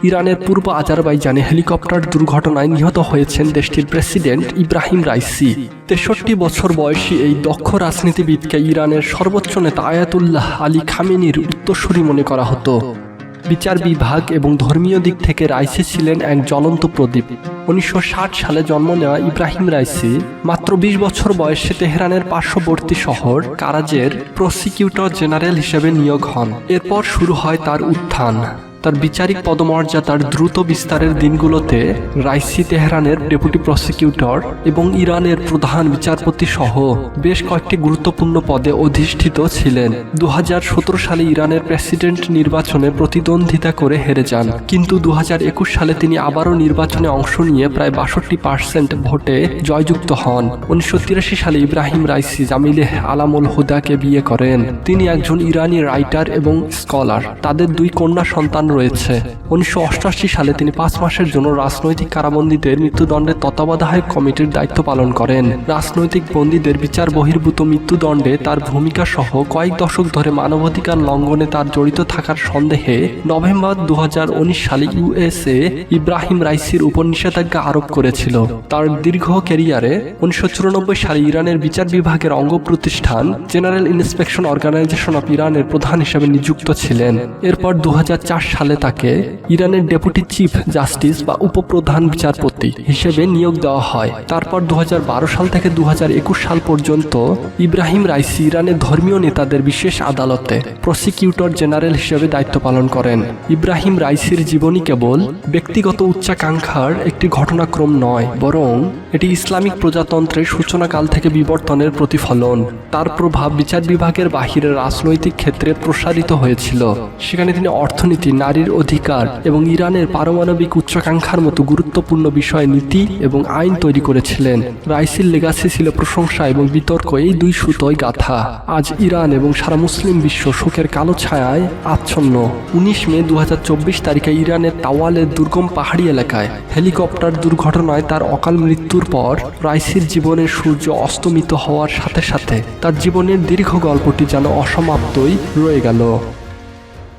ইরানের পূর্ব আজারবাইজানে হেলিকপ্টার দুর্ঘটনায় নিহত হয়েছেন দেশটির প্রেসিডেন্ট ইব্রাহিম রাইসি। 63 বছর বয়সী এই দক্ষ রাজনীতিবিদকে ইরানের সর্বোচ্চ নেতা আয়াতুল্লাহ আলী খামেনির উত্তরসূরি মনে করা হতো। বিচার বিভাগ এবং ধর্মীয় দিক থেকে রাইসি ছিলেন এক জ্বলন্ত প্রদীপ। 1960 সালে জন্ম নেওয়া ইব্রাহিম রাইসি মাত্র 20 বছর বয়সে তেহরানের পার্শ্ববর্তী শহর কারাজের প্রসিকিউটর জেনারেল হিসেবে নিয়োগ হন। এরপর শুরু হয় তার উত্থান। তার বিচারিক পদমর্যাদার দ্রুত বিস্তারের দিনগুলোতে রাইসি তেহরানের ডেপুটি প্রসিকিউটর এবং ইরানের প্রধান বিচারপতি সহ বেশ কয়েকটি গুরুত্বপূর্ণ পদে অধিষ্ঠিত ছিলেন। 2017 সালে ইরানের প্রেসিডেন্ট নির্বাচনে প্রতিদ্বন্দ্বিতা করে হেরে যান, কিন্তু 2021 সালে তিনি আবারও নির্বাচনে অংশ নিয়ে প্রায় 62% ভোটে জয়যুক্ত হন। 1983 সালে ইব্রাহিম রাইসি জামিলেহ আলামুল হুদাকে বিয়ে করেন। তিনি একজন ইরানি রাইটার এবং স্কলার। তাদের 2 কন্যা সন্তান রয়েছে। 1988 সালে তিনি 5 মাসের জন্য রাজনৈতিক কারাবন্দীদের মৃত্যুদণ্ডের তত্ত্বাবধায়ক কমিটির দায়িত্ব পালন করেন। রাজনৈতিক বন্দীদের বিচার বহির্ভূত মৃত্যুদণ্ডে তার ভূমিকা সহ কয়েক দশক ধরে মানবাধিকার লঙ্ঘনে তার জড়িত থাকার সন্দেহে নভেম্বর 2019 সালে ইউএসএ ইব্রাহিম রাইসির উপর নিষেধাজ্ঞা আরোপ করেছিল। তার দীর্ঘ ক্যারিয়ারে 1994 সালে ইরানের বিচার বিভাগের অঙ্গ প্রতিষ্ঠান জেনারেল ইন্সপেকশন অর্গানাইজেশন অফ ইরানের প্রধান হিসেবে নিযুক্ত ছিলেন। এরপর 2004 সালে তাকে ইরানের ডেপুটি চিফ জাস্টিস বা উপপ্রধান বিচারপতি হিসেবে নিয়োগ দেওয়া হয়। তারপর 2012 সাল থেকে 2021 সাল পর্যন্ত ইব্রাহিম রাইসি ইরানের ধর্মীয় নেতাদের বিশেষ আদালতে প্রসিকিউটর জেনারেল হিসেবে দায়িত্ব পালন করেন। ইব্রাহিম রাইসির জীবনী কেবল ব্যক্তিগত উচ্চাকাঙ্ক্ষার একটি ঘটনাক্রম নয়, বরং এটি ইসলামিক প্রজাতন্ত্রের সূচনাকাল থেকে বিবর্তনের প্রতিফলন। তার প্রভাব বিচার বিভাগের বাহিরে রাজনৈতিক ক্ষেত্রে প্রসারিত হয়েছিল। সেখানে তিনি অর্থনীতি, নারীর অধিকার এবং ইরানের পারমাণবিক উচ্চাকাঙ্ক্ষার মতো গুরুত্বপূর্ণ বিষয়ে নীতি এবং আইন তৈরি করেছিলেন। রাইসির লেগাসি ছিল প্রশংসা এবং বিতর্ক, এই 2 সুতোয় গাঁথা। আজ ইরান এবং সারা মুসলিম বিশ্ব শোকের কালো ছায়ায় আচ্ছন্ন। 19 মে 2024 তারিখে ইরানের তাওয়ালের দুর্গম পাহাড়ি এলাকায় হেলিকপ্টার দুর্ঘটনায় তার অকাল মৃত্যুর পর রাইসির জীবনের সূর্য অস্তমিত হওয়ার সাথে সাথে তার জীবনের দীর্ঘ গল্পটি যেন অসমাপ্তই রয়ে গেল।